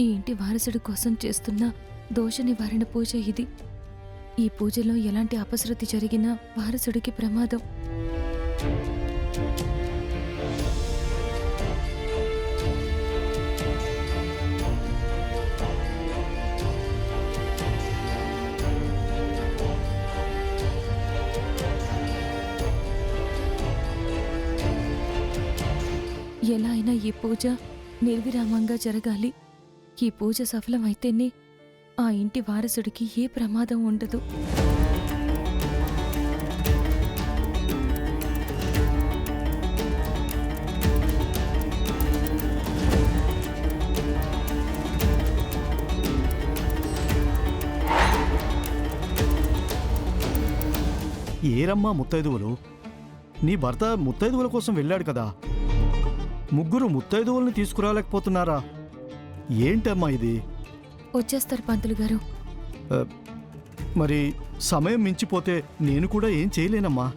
ఈ ఇంటి వారసుడి కోసం చేస్తున్న దోష నివారణ పూజ ఇది. ఈ పూజలో ఎలాంటి అపశృతి జరిగినా వారసుడికి ప్రమాదం. ఎలా అయినా ఈ పూజ నిర్విరామంగా జరగాలి. ఈ పూజ సఫలమైతేనే ఆ ఇంటి వారసుడికి ఏ ప్రమాదం ఉండదు. ఏరమ్మా ముత్తైదువులు? నీ భర్త ముత్తైదువుల కోసం వెళ్ళాడు కదా, ముగ్గురు ముత్తైదువుల్ని తీసుకురాలేకపోతున్నారా? ఏంటమ్మా ఇది? వచ్చేస్తారు పంతులు గారు. మరి సమయం మించిపోతే నేను కూడా ఏం చేయలేనమ్మా.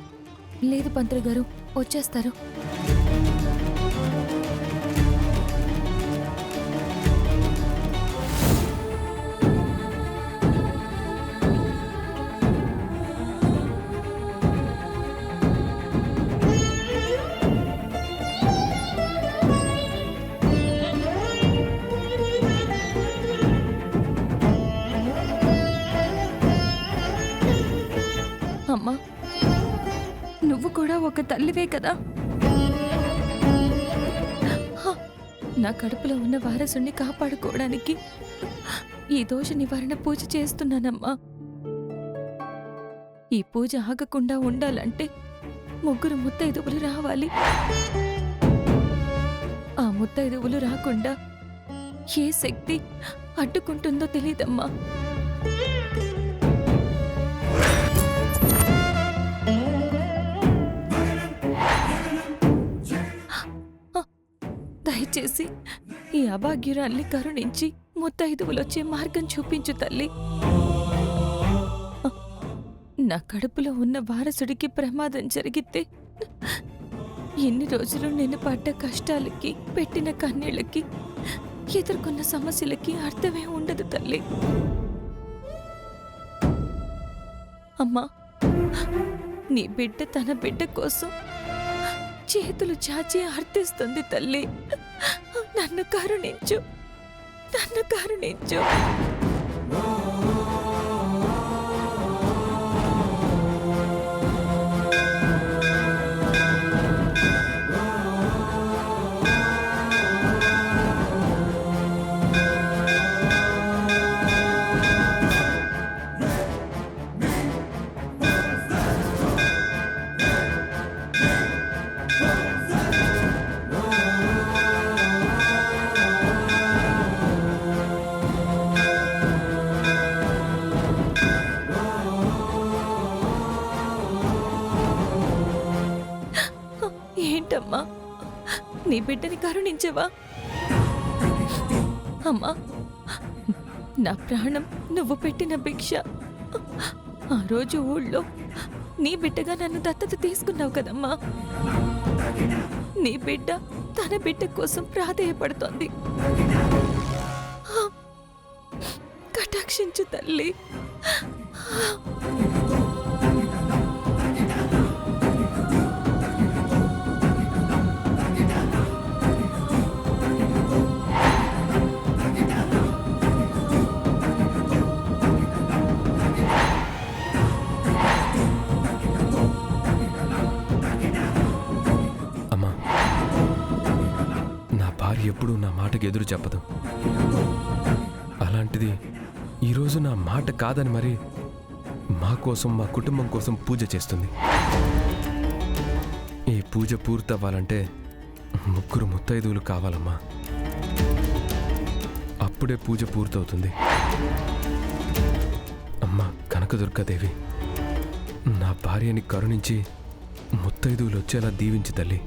లేదు పంతులు గారు, వచ్చేస్తారు. అమ్మా, నువ్వు కూడా ఒక తల్లివే కదా. నా కడుపులో ఉన్న వారసుని కాపాడుకోవడానికి ఈ దోష నివారణ పూజ చేస్తున్నానమ్మా. ఈ పూజ ఆగకుండా ఉండాలంటే ముగ్గురు ముత్తైదువులు రావాలి. ఆ ముత్తైదువులు రాకుండా ఏ శక్తి అడ్డుకుంటుందో తెలీదమ్మా. దయచేసి ఈ అభాగ్యురాల్ని కరుణించి ముత్తైదువులొచ్చే మార్గం చూపించు తల్లి. నా కడుపులో ఉన్న వారసుడికి ప్రమాదం జరిగితే ఎన్ని రోజులు నేను పడ్డ కష్టాలకి, పెట్టిన కన్నీళ్ళకి, ఎదుర్కొన్న సమస్యలకి అర్థమే ఉండదు తల్లి. అమ్మా, నీ బిడ్డ తన బిడ్డ కోసం చేతులు చాచి అర్థిస్తుంది తల్లి. నన్ను కరుణించు, నన్ను కరుణించు. ఏంటమ్మా, నీ బిడ్డని కరుణించవా? అమ్మా, నా ప్రాణం నువ్వు పెట్టిన భిక్ష. ఆ రోజు ఊళ్ళో నీ బిడ్డగా నన్ను దత్తత తీసుకున్నావు కదమ్మా. నీ బిడ్డ తన బిడ్డ కోసం ప్రాధేయపడుతోంది. కటాక్షించు తల్లి. ఎప్పుడూ నా మాటకి ఎదురు చెప్పదు. అలాంటిది ఈరోజు నా మాట కాదని మరి మా కోసం, మా కుటుంబం కోసం పూజ చేస్తుంది. ఈ పూజ పూర్తవ్వాలంటే ముగ్గురు ముత్తైదువులు కావాలమ్మా. అప్పుడే పూజ పూర్తవుతుంది. అమ్మా కనకదుర్గాదేవి, నా భార్యని కరుణించి ముత్తైదువులు వచ్చేలా దీవించి తల్లి.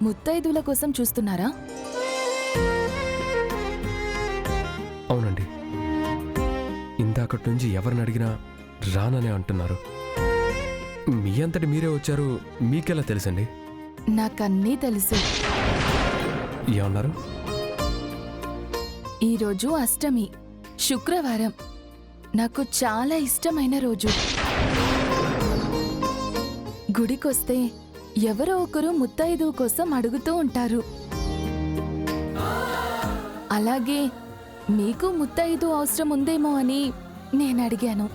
ముత్తైదువుల కోసం చూస్తున్నారా? అవునండి, ఇందాకటి నుంచి ఎవరిని అడిగినా రాననే అంటున్నారు. మీ అంతటి మీరే వచ్చారు, మీకెలా తెలుసండి? నాకన్నీ తెలుసు. ఏమన్నారు? ఈరోజు అష్టమి, శుక్రవారం. నాకు చాలా ఇష్టమైన రోజు. గుడికొస్తే ఎవరో ఒకరు ముత్తైదువు కోసం అడుగుతూ ఉంటారు. అలాగే మీకు ముత్తైదు అవసరం ఉందేమో అని నేను అడిగాను.